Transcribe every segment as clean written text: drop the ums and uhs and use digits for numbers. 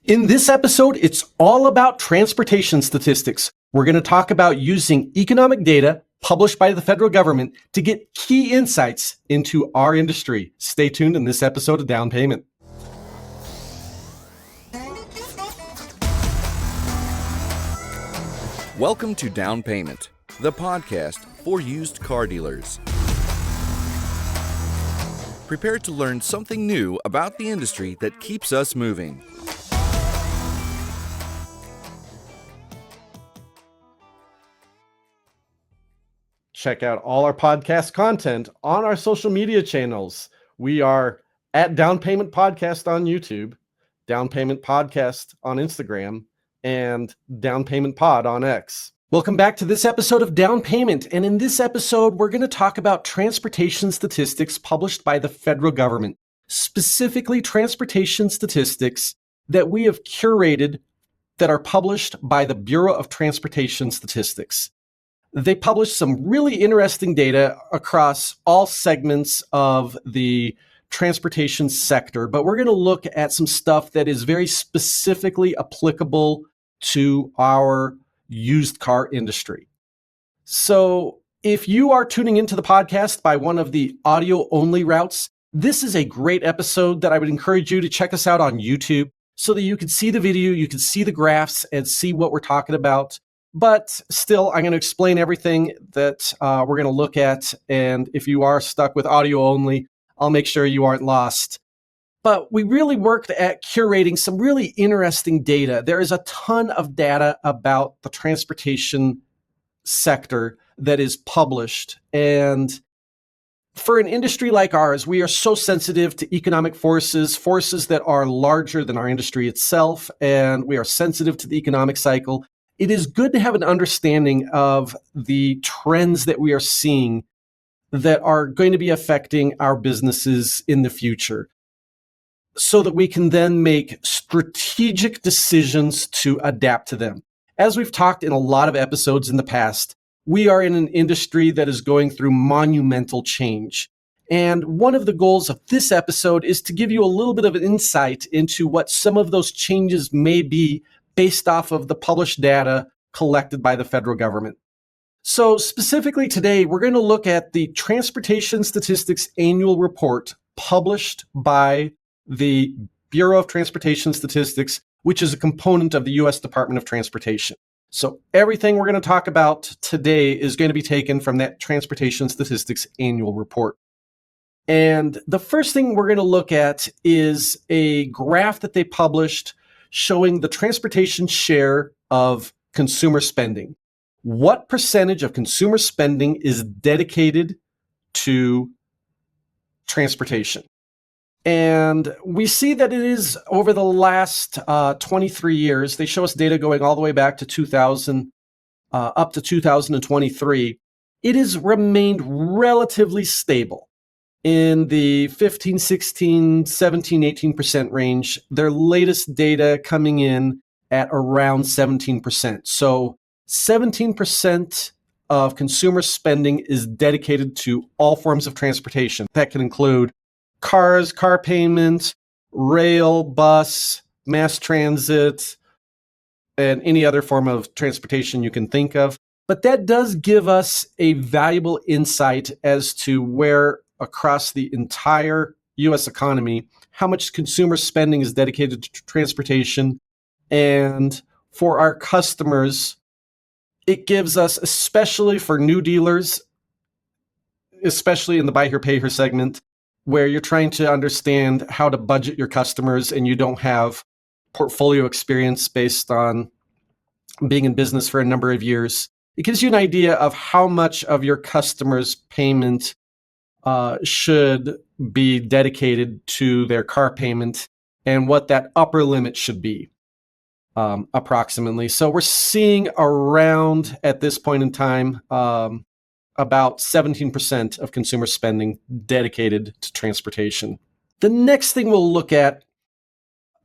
In this episode, it's all about transportation statistics. We're going to talk about using economic data published by the federal government to get key insights into our industry. Stay tuned in this episode of Down Payment. Welcome to Down Payment, the podcast for used car dealers. Prepare to learn something new about the industry that keeps us moving. Check out all our podcast content on our social media channels. We are at Down Payment Podcast on YouTube, Down Payment Podcast on Instagram, and Down Payment Pod on X. Welcome back to this episode of Down Payment. And in this episode, we're going to talk about transportation statistics published by the federal government, specifically transportation statistics that we have curated that are published by the Bureau of Transportation Statistics. They published some really interesting data across all segments of the transportation sector, but we're going to look at some stuff that is very specifically applicable to our used car industry. So if you are tuning into the podcast by one of the audio only routes, this is a great episode that I would encourage you to check us out on YouTube so that you can see the video, you can see the graphs and see what we're talking about. But still, I'm going to explain everything that we're going to look at. And if you are stuck with audio only, I'll make sure you aren't lost. But we really worked at curating some really interesting data. There is a ton of data about the transportation sector that is published. And for an industry like ours, we are so sensitive to economic forces that are larger than our industry itself. And we are sensitive to the economic cycle. It is good to have an understanding of the trends that we are seeing that are going to be affecting our businesses in the future so that we can then make strategic decisions to adapt to them. As we've talked in a lot of episodes in the past, we are in an industry that is going through monumental change. And one of the goals of this episode is to give you a little bit of an insight into what some of those changes may be based off of the published data collected by the federal government. So specifically today, we're going to look at the Transportation Statistics Annual Report published by the Bureau of Transportation Statistics, which is a component of the U.S. Department of Transportation. So everything we're going to talk about today is going to be taken from that Transportation Statistics Annual Report. And the first thing we're going to look at is a graph that they published showing the transportation share of consumer spending. What percentage of consumer spending is dedicated to transportation? And we see that it is over the last 23 years. They show us data going all the way back to 2000, up to 2023. It has remained relatively stable in the 15, 16, 17, 18% range. Their latest data coming in at around 17%. So 17% of consumer spending is dedicated to all forms of transportation. That can include cars, car payments, rail, bus, mass transit, and any other form of transportation you can think of. But that does give us a valuable insight as to where across the entire U.S. economy, how much consumer spending is dedicated to transportation. And for our customers, it gives us, especially for new dealers, especially in the buy here, pay here segment, where you're trying to understand how to budget your customers and you don't have portfolio experience based on being in business for a number of years. It gives you an idea of how much of your customer's payment should be dedicated to their car payment and what that upper limit should be, approximately. So we're seeing around, at this point in time, about 17% of consumer spending dedicated to transportation. The next thing we'll look at,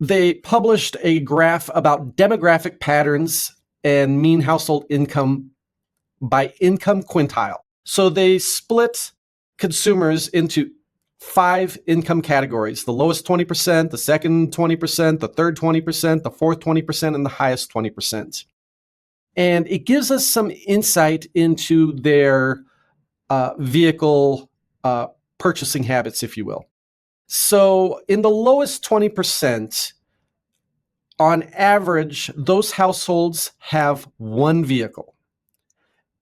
they published a graph about demographic patterns and mean household income by income quintile. So they split consumers into 5 income categories: the lowest 20%, the second 20%, the third 20%, the fourth 20%, and the highest 20%. And it gives us some insight into their vehicle purchasing habits, if you will. So in the lowest 20%, on average, those households have one vehicle.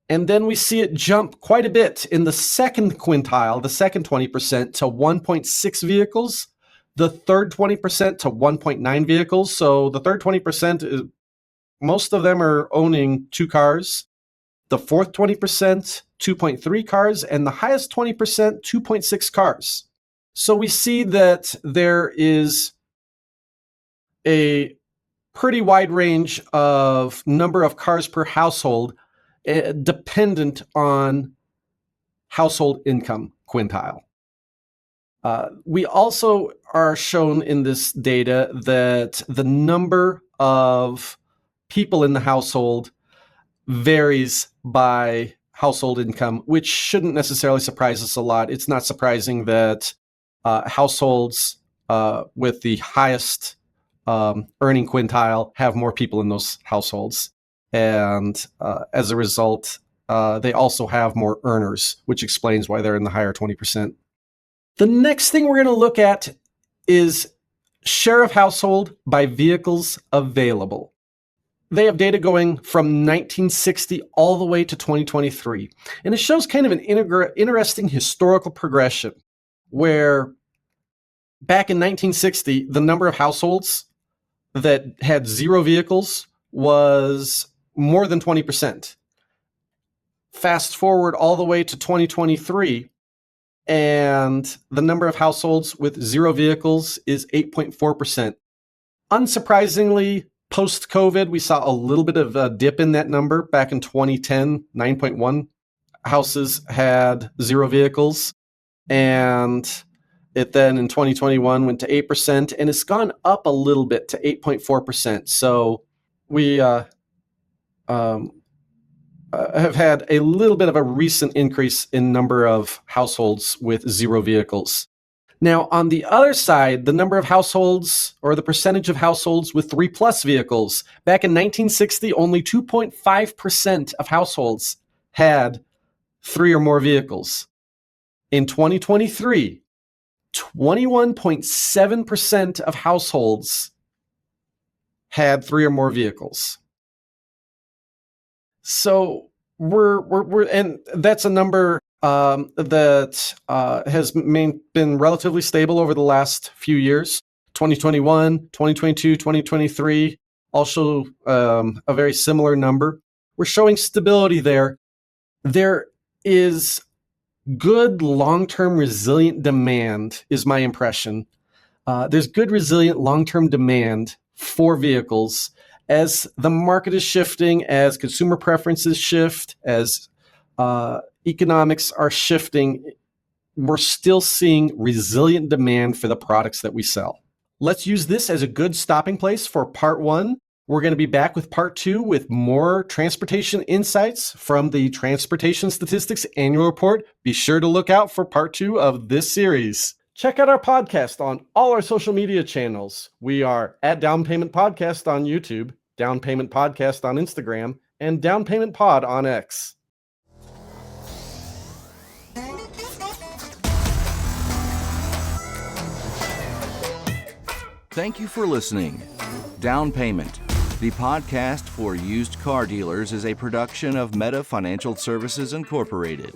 And then we see it jump quite a bit in the second quintile, the second 20%, to 1.6 vehicles, the third 20% to 1.9 vehicles. So the third 20% is, most of them are owning 2 cars. The fourth 20%, 2.3 cars, and the highest 20%, 2.6 cars. So we see that there is a pretty wide range of number of cars per household, dependent on household income quintile. We also are shown in this data that the number of people in the household varies by household income, which shouldn't necessarily surprise us a lot. It's not surprising that households with the highest earning quintile have more people in those households. And as a result, they also have more earners, which explains why they're in the higher 20%. The next thing we're going to look at is share of household by vehicles available. They have data going from 1960 all the way to 2023. And it shows kind of an interesting historical progression where back in 1960, the number of households that had 0 vehicles was more than 20%. Fast forward all the way to 2023, and the number of households with 0 vehicles is 8.4%. Unsurprisingly, post-COVID, we saw a little bit of a dip in that number. Back in 2010, 9.1 houses had 0 vehicles, and it then in 2021 went to 8%, and it's gone up a little bit to 8.4%. So we have had a little bit of a recent increase in number of households with 0 vehicles. Now, on the other side, the number of households, or the percentage of households with 3+ vehicles. Back in 1960, only 2.5% of households had 3 or more vehicles. In 2023, 21.7% of households had 3 or more vehicles. So we're and that's a number that has been relatively stable over the last few years. 2021, 2022, 2023, also a very similar number. We're showing stability there. There is good long-term resilient demand, is my impression. There's good resilient long-term demand for vehicles as the market is shifting, as consumer preferences shift, as economics are shifting. We're still seeing resilient demand for the products that we sell. Let's use this as a good stopping place for part 1. We're going to be back with part 2 with more transportation insights from the Transportation Statistics Annual Report. Be sure to look out for part 2 of this series. Check out our podcast on all our social media channels. We are at Down Payment Podcast on YouTube, Down Payment Podcast on Instagram, and Down Payment Pod on X. Thank you for listening. Down Payment, the podcast for used car dealers, is a production of Meta Financial Services Incorporated.